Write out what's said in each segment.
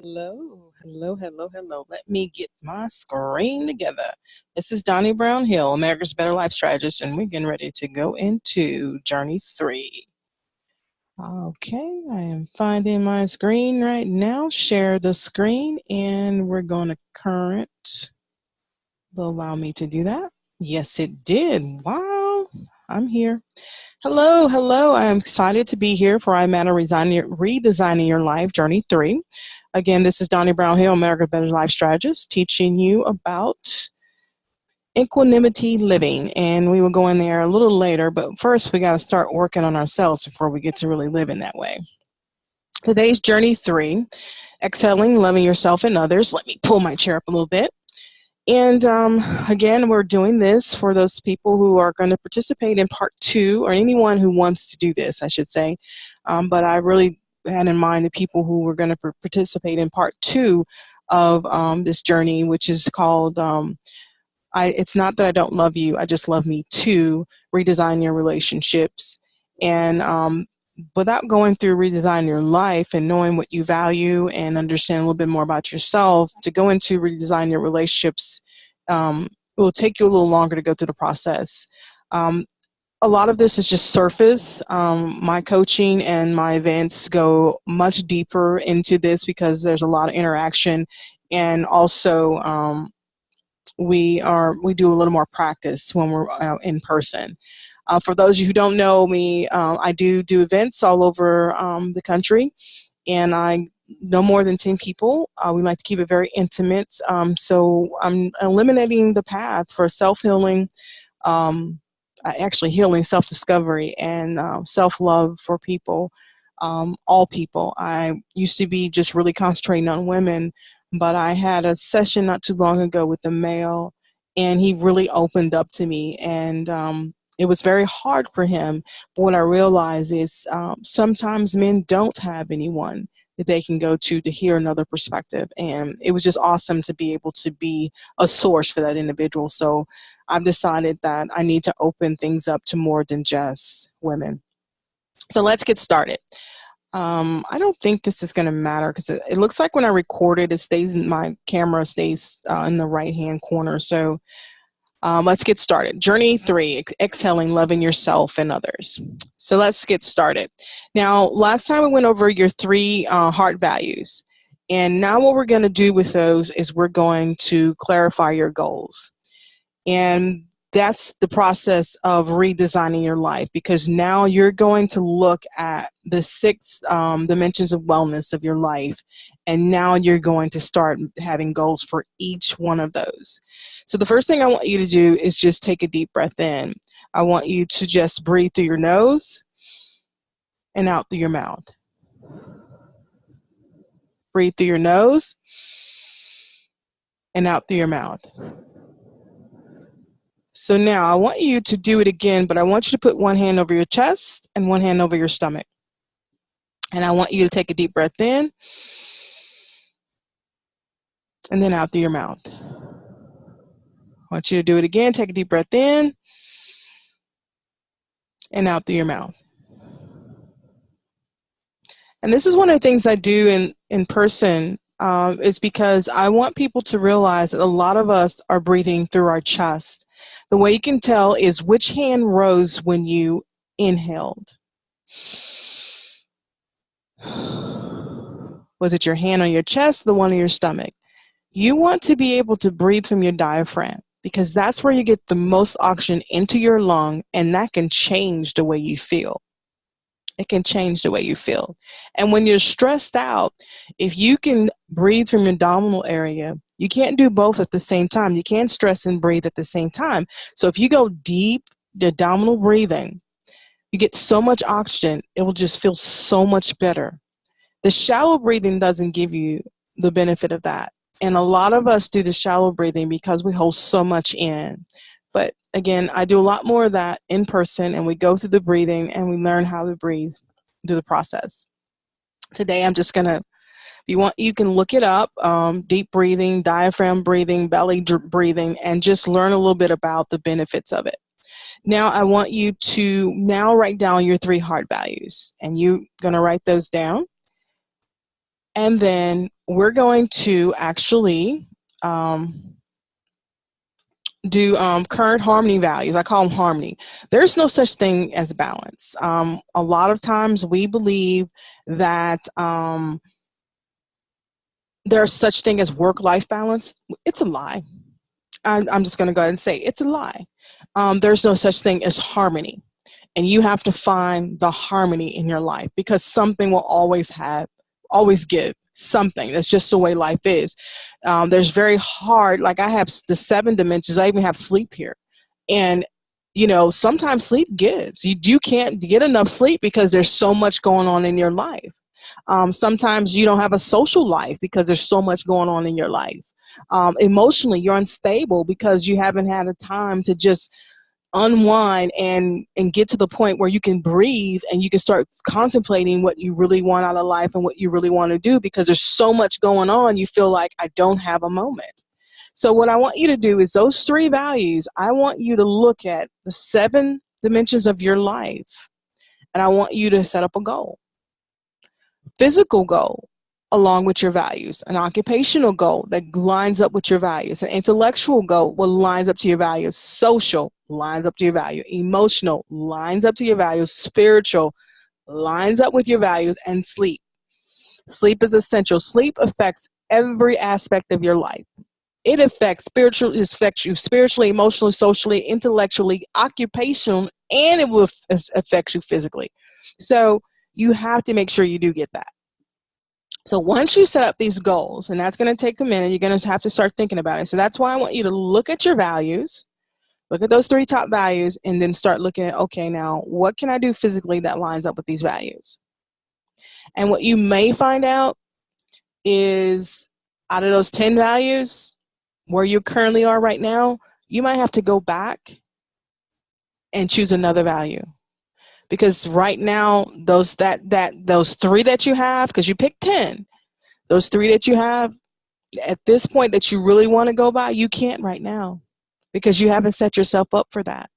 Hello, hello, hello, hello. Let me get my screen together. This is Donnie Brown Hill, America's Better Life Strategist, and we're getting ready to go into Journey 3. Okay, I am finding my screen right now. Share the screen, and we're going to current. They'll allow me to do that. Yes, it did. Wow, I'm here. Hello, hello. I am excited to be here for I Matter Redesigning Your Life, Journey 3. Again, this is Donnie Brown Hill, America's Better Life Strategist, teaching you about equanimity living. And we will go in there a little later, but first we got to start working on ourselves before we get to really live in that way. Today's Journey 3, exhaling, loving yourself and others. Let me pull my chair up a little bit. And again, we're doing this for those people who are going to participate in part 2, or anyone who wants to do this, I should say. But I really had in mind the people who were going to participate in part 2 of this journey, which is called It's Not That I Don't Love You, I Just Love Me Too, Redesign Your Relationships. And without going through redesign your life and knowing what you value and understand a little bit more about yourself, to go into redesign your relationships, it will take you a little longer to go through the process. A lot of this is just surface. My coaching and my events go much deeper into this because there's a lot of interaction, and also we do a little more practice when we're in person. For those of you who don't know me, I do events all over the country, and I no more than 10 people. We like to keep it very intimate. So I'm eliminating the path for self-healing, actually healing, self-discovery, and self-love for people, all people. I used to be just really concentrating on women, but I had a session not too long ago with a male, and he really opened up to me, and it was very hard for him. But what I realized is sometimes men don't have anyone that they can go to hear another perspective. And it was just awesome to be able to be a source for that individual. So I've decided that I need to open things up to more than just women. So let's get started. I don't think this is going to matter because it looks like when I record it, my camera stays in the right-hand corner. So let's get started. Journey 3, exhaling, loving yourself and others. So let's get started. Now, last time we went over your 3 heart values. And now what we're going to do with those is we're going to clarify your goals. And that's the process of redesigning your life, because now you're going to look at the 6 dimensions of wellness of your life, and now you're going to start having goals for each one of those. So the first thing I want you to do is just take a deep breath in. I want you to just breathe through your nose and out through your mouth. Breathe through your nose and out through your mouth. So now I want you to do it again, but I want you to put one hand over your chest and one hand over your stomach. And I want you to take a deep breath in and then out through your mouth. I want you to do it again. Take a deep breath in and out through your mouth. And this is one of the things I do in person, is because I want people to realize that a lot of us are breathing through our chest. The way you can tell is which hand rose when you inhaled. Was it your hand on your chest or the one on your stomach? You want to be able to breathe from your diaphragm, because that's where you get the most oxygen into your lung, and that can change the way you feel. It can change the way you feel. And when you're stressed out, if you can breathe from your abdominal area, you can't do both at the same time. You can't stress and breathe at the same time. So if you go deep, the abdominal breathing, you get so much oxygen, it will just feel so much better. The shallow breathing doesn't give you the benefit of that. And a lot of us do the shallow breathing because we hold so much in. But again, I do a lot more of that in person, and we go through the breathing and we learn how to breathe through the process. Today, I'm just going to, you can look it up, deep breathing, diaphragm breathing, belly breathing, and just learn a little bit about the benefits of it. Now, I want you to now write down your 3 heart values, and you're going to write those down. And then we're going to actually do current harmony values. I call them harmony. There's no such thing as balance. A lot of times we believe that there's such thing as work-life balance. It's a lie. I'm just going to go ahead and say it's a lie. There's no such thing as harmony. And you have to find the harmony in your life, because something will always give something. That's just the way life is. There's very hard, like I have the 7 dimensions. I even have sleep here. And, sometimes sleep gives. You can't get enough sleep because there's so much going on in your life. Sometimes you don't have a social life because there's so much going on in your life. Emotionally, you're unstable because you haven't had a time to just unwind and get to the point where you can breathe and you can start contemplating what you really want out of life and what you really want to do, because there's so much going on. You feel like, I don't have a moment. So what I want you to do is those 3 values. I want you to look at the 7 dimensions of your life, and I want you to set up a goal. Physical goal along with your values, an occupational goal that lines up with your values, an intellectual goal will lines up to your values, social lines up to your value, emotional lines up to your values, spiritual lines up with your values, and sleep. Sleep is essential. Sleep affects every aspect of your life. It affects you spiritually, emotionally, socially, intellectually, occupational, and it will affect you physically. So you have to make sure you do get that. So once you set up these goals, and that's going to take a minute, you're going to have to start thinking about it. So that's why I want you to look at your values, look at those 3 top values, and then start looking at, okay, now what can I do physically that lines up with these values? And what you may find out is, out of those 10 values, where you currently are right now, you might have to go back and choose another value. Because right now, those 3 that you have, because you picked 10, those 3 that you have at this point that you really want to go by, you can't right now because you haven't set yourself up for that.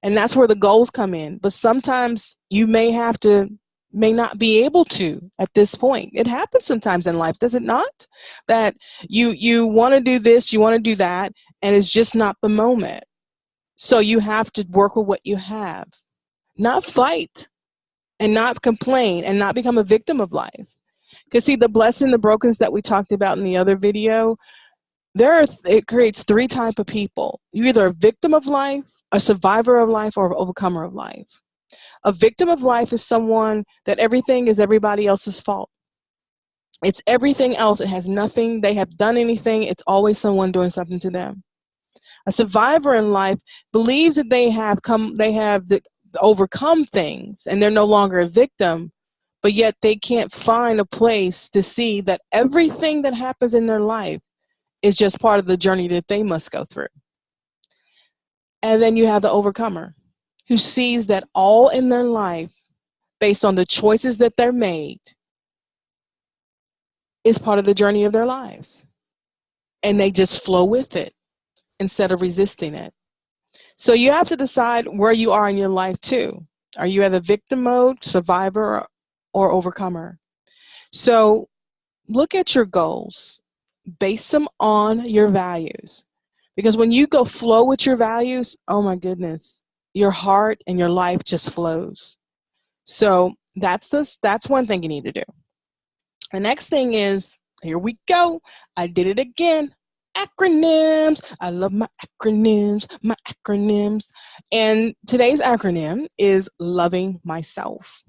And that's where the goals come in. But sometimes you may not be able to at this point. It happens sometimes in life, does it not? That you want to do this, you want to do that, and it's just not the moment. So you have to work with what you have, not fight and not complain and not become a victim of life. Because see, the blessing, the brokenness that we talked about in the other video, it creates 3 types of people. You're either a victim of life, a survivor of life, or an overcomer of life. A victim of life is someone that everything is everybody else's fault. It's everything else. It has nothing. They have done anything. It's always someone doing something to them. A survivor in life believes that they have overcome things and they're no longer a victim, but yet they can't find a place to see that everything that happens in their life is just part of the journey that they must go through. And then you have the overcomer, who sees that all in their life, based on the choices that they're made, is part of the journey of their lives. And they just flow with it instead of resisting it. So you have to decide where you are in your life too. Are you at the victim mode, survivor, or overcomer? So look at your goals. Base them on your values. Because when you go flow with your values, oh my goodness, your heart and your life just flows. So that's one thing you need to do. The next thing is, here we go. I did it again. Acronyms. I love my acronyms. And today's acronym is loving myself.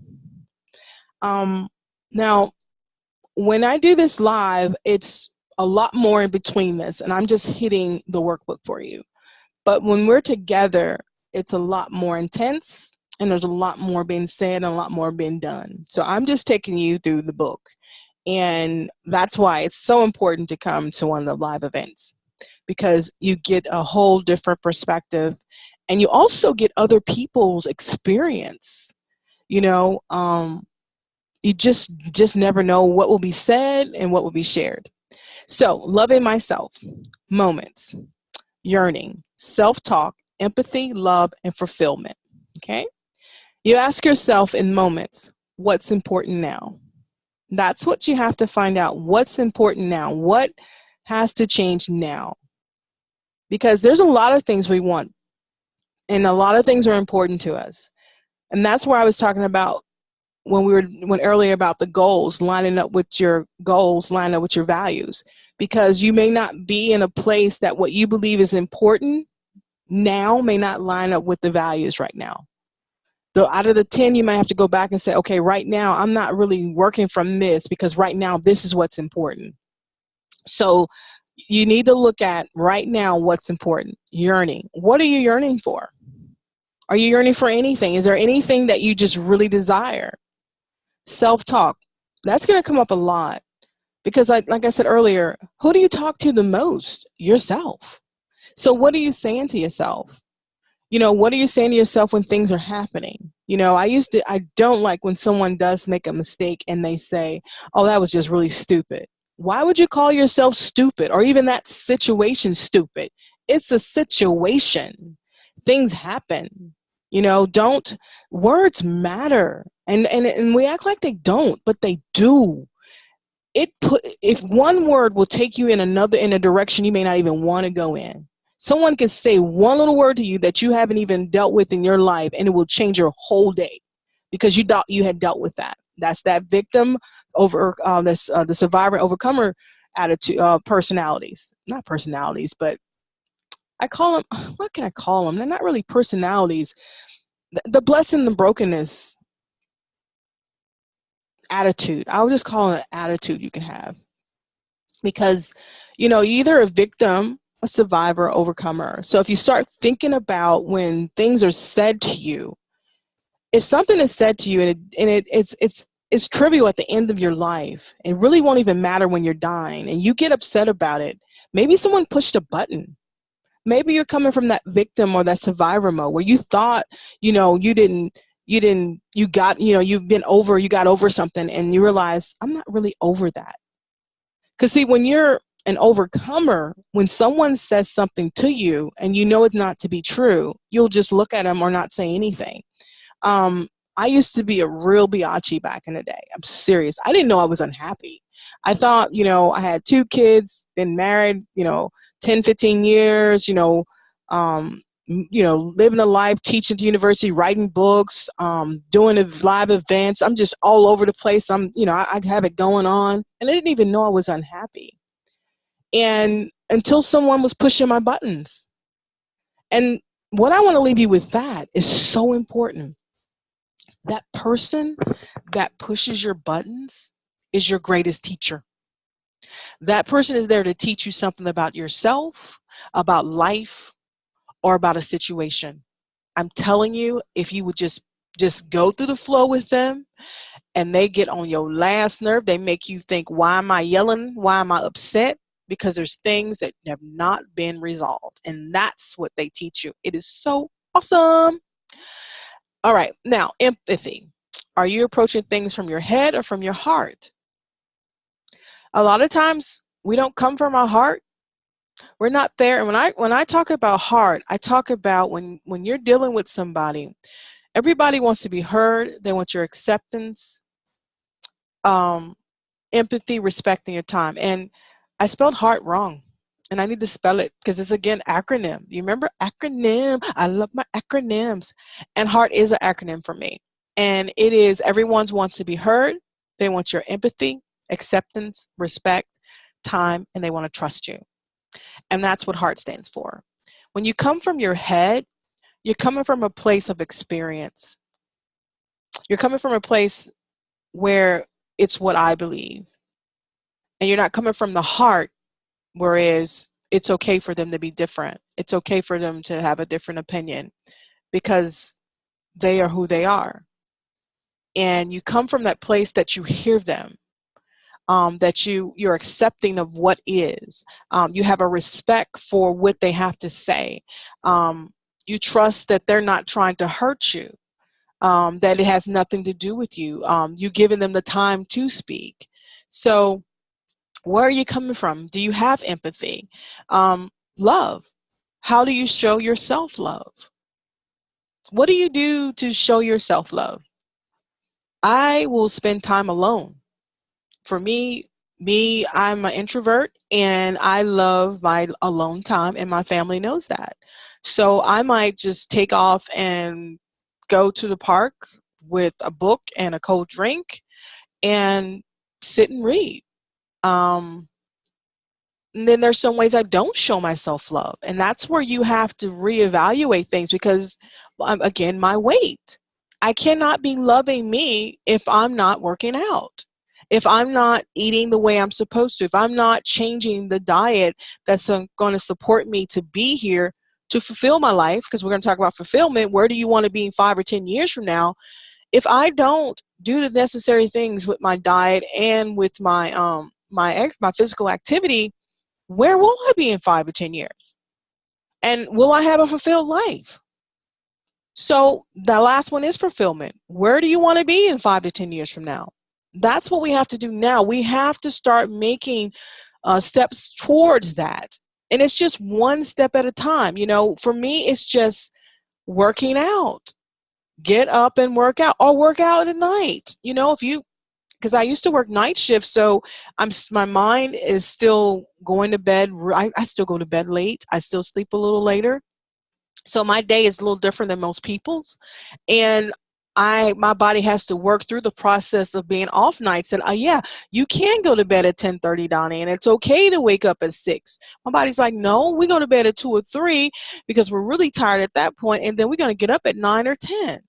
Now, when I do this live, it's a lot more in between this, and I'm just hitting the workbook for you. But when we're together, it's a lot more intense, and there's a lot more being said and a lot more being done. So I'm just taking you through the book. And that's why it's so important to come to one of the live events, because you get a whole different perspective, and you also get other people's experience. You just never know what will be said and what will be shared. So, loving myself, moments, yearning, self-talk, empathy, love, and fulfillment. Okay? You ask yourself in moments, what's important now? That's what you have to find out. What's important now? What has to change now? Because there's a lot of things we want, and a lot of things are important to us. And that's where I was talking about when earlier about the goals, lining up with your goals, lining up with your values. Because you may not be in a place that what you believe is important now may not line up with the values right now. So out of the 10, you might have to go back and say, okay, right now I'm not really working from this because right now this is what's important. So you need to look at right now what's important. Yearning. What are you yearning for? Are you yearning for anything? Is there anything that you just really desire? Self-talk. That's going to come up a lot because like I said earlier, who do you talk to the most? Yourself. So what are you saying to yourself? What are you saying to yourself when things are happening? I don't like when someone does make a mistake and they say, oh, that was just really stupid. Why would you call yourself stupid or even that situation stupid? It's a situation. Things happen. Don't words matter. And we act like they don't, but they do. If one word will take you in a direction you may not even want to go in. Someone can say one little word to you that you haven't even dealt with in your life, and it will change your whole day because you had dealt with that. That's that victim over the survivor overcomer attitude, personalities. Not personalities, but I call them, what can I call them? They're not really personalities. The blessing and the brokenness attitude. I would just call it an attitude you can have. Because, you're either a victim, a survivor, overcomer. So if you start thinking about when things are said to you, if something is said to you it's trivial at the end of your life, it really won't even matter when you're dying, and you get upset about it. Maybe someone pushed a button. Maybe you're coming from that victim or that survivor mode where you thought, you got over something, and you realize I'm not really over that. Because see, when you're an overcomer, when someone says something to you and you know it's not to be true, you'll just look at them or not say anything. I used to be a real biatch back in the day. I'm serious. I didn't know I was unhappy. I thought, I had 2 kids, been married, 10, 15 years, living a life, teaching at the university, writing books, doing live events. I'm just all over the place. I have it going on, and I didn't even know I was unhappy. And until someone was pushing my buttons. And what I want to leave you with that is so important. That person that pushes your buttons is your greatest teacher. That person is there to teach you something about yourself, about life, or about a situation. I'm telling you, if you would just go through the flow with them, and they get on your last nerve, they make you think, why am I yelling? Why am I upset? Because there's things that have not been resolved. And that's what they teach you. It is so awesome. All right. Now, empathy. Are you approaching things from your head or from your heart? A lot of times we don't come from our heart. We're not there. And when I talk about heart, I talk about when you're dealing with somebody, everybody wants to be heard. They want your acceptance, empathy, respecting your time. And I spelled heart wrong. And I need to spell it because it's, again, acronym. You remember acronym? I love my acronyms. And heart is an acronym for me. And it is everyone wants to be heard. They want your empathy, acceptance, respect, time, and they want to trust you. And that's what heart stands for. When you come from your head, you're coming from a place of experience. You're coming from a place where it's what I believe. And you're not coming from the heart, whereas it's okay for them to be different. It's okay for them to have a different opinion because they are who they are. And you come from that place that you hear them, that you're accepting of what is. You have a respect for what they have to say. You trust that they're not trying to hurt you, that it has nothing to do with you. You've given them the time to speak. So where are you coming from? Do you have empathy? Love. How do you show yourself love? What do you do to show yourself love? I will spend time alone. For me, I'm an introvert and I love my alone time, and my family knows that. So I might just take off and go to the park with a book and a cold drink and sit and read. Um, and then there's some ways I don't show myself love. And that's where you have to reevaluate things because, again, my weight. I cannot be loving me if I'm not working out, if I'm not eating the way I'm supposed to, if I'm not changing the diet that's going to support me to be here to fulfill my life, because we're going to talk about fulfillment. Where do you want to be in 5 or 10 years from now? If I don't do the necessary things with my diet and with my physical activity, where will I be in 5 or 10 years? And will I have a fulfilled life? So the last one is fulfillment. Where do you want to be in 5 to 10 years from now? That's what we have to do now. We have to start making steps towards that. And it's just one step at a time. You know, for me, it's just working out. Get up and work out, or work out at night. You know, if you, because I used to work night shifts, so my mind is still going to bed. I still go to bed late. I still sleep a little later. So my day is a little different than most people's, and my body has to work through the process of being off nights. And yeah, you can go to bed at 10:30, Donnie, and it's okay to wake up at 6. My body's like, no, we go to bed at 2 or 3 because we're really tired at that point, and then we're going to get up at 9 or 10.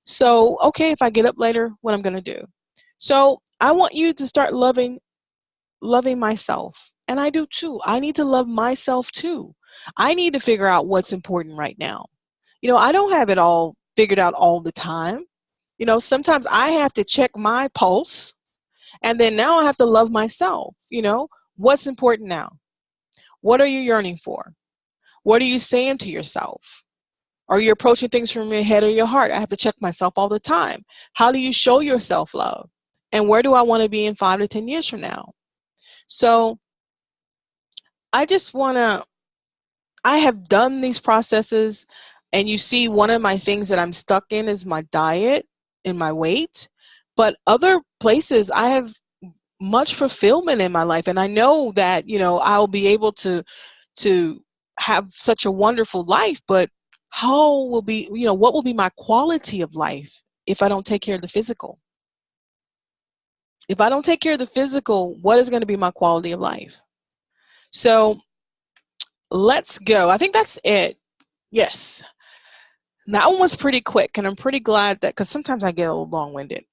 So okay, if I get up later, what I'm going to do? So I want you to start loving myself. And I do too. I need to love myself too. I need to figure out what's important right now. You know, I don't have it all figured out all the time. You know, sometimes I have to check my pulse, and then now I have to love myself. You know, what's important now? What are you yearning for? What are you saying to yourself? Are you approaching things from your head or your heart? I have to check myself all the time. How do you show yourself love? And where do I want to be in 5 to 10 years from now? So I just want to, I have done these processes, and you see one of my things that I'm stuck in is my diet and my weight. But other places I have much fulfillment in my life, and I know that, you know, I'll be able to have such a wonderful life. But how will be, you know, what will be my quality of life if I don't take care of the physical? If I don't take care of the physical, what is going to be my quality of life? So let's go. I think that's it. Yes. That one was pretty quick, and I'm pretty glad that, because sometimes I get a little long-winded.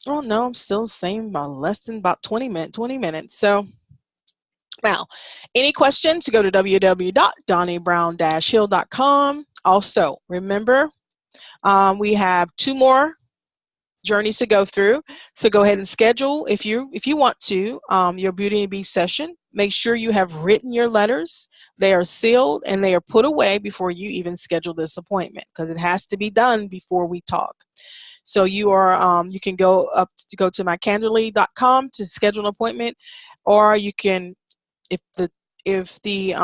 Oh no, I'm still the same, about less than about 20 minutes. So now, any questions, go to www.donniebrown-hill.com. Also, remember, we have 2 more journeys to go through. So go ahead and schedule, if you want to, your Beauty and Beast session. Make sure you have written your letters. They are sealed and they are put away before you even schedule this appointment, because it has to be done before we talk. So you can go to mycandidly.com to schedule an appointment, or you can, if the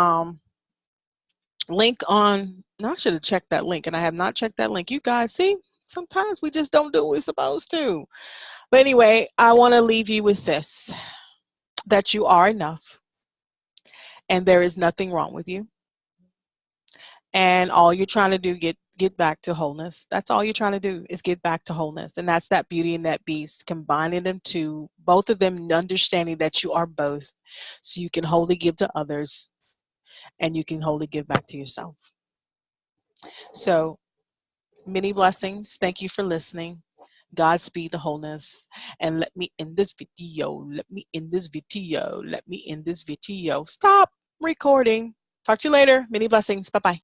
link on, I should have checked that link, and I have not checked that link. You guys see, sometimes we just don't do what we're supposed to. But anyway, I want to leave you with this, that you are enough, and there is nothing wrong with you. And all you're trying to do, get back to wholeness. That's all you're trying to do, is get back to wholeness. And that's that Beauty and that Beast, combining them two, both of them, understanding that you are both, so you can wholly give to others and you can wholly give back to yourself. So many blessings. Thank you for listening. Godspeed the wholeness. And let me end this video. Let me end this video. Let me end this video. Stop recording. Talk to you later. Many blessings. Bye-bye.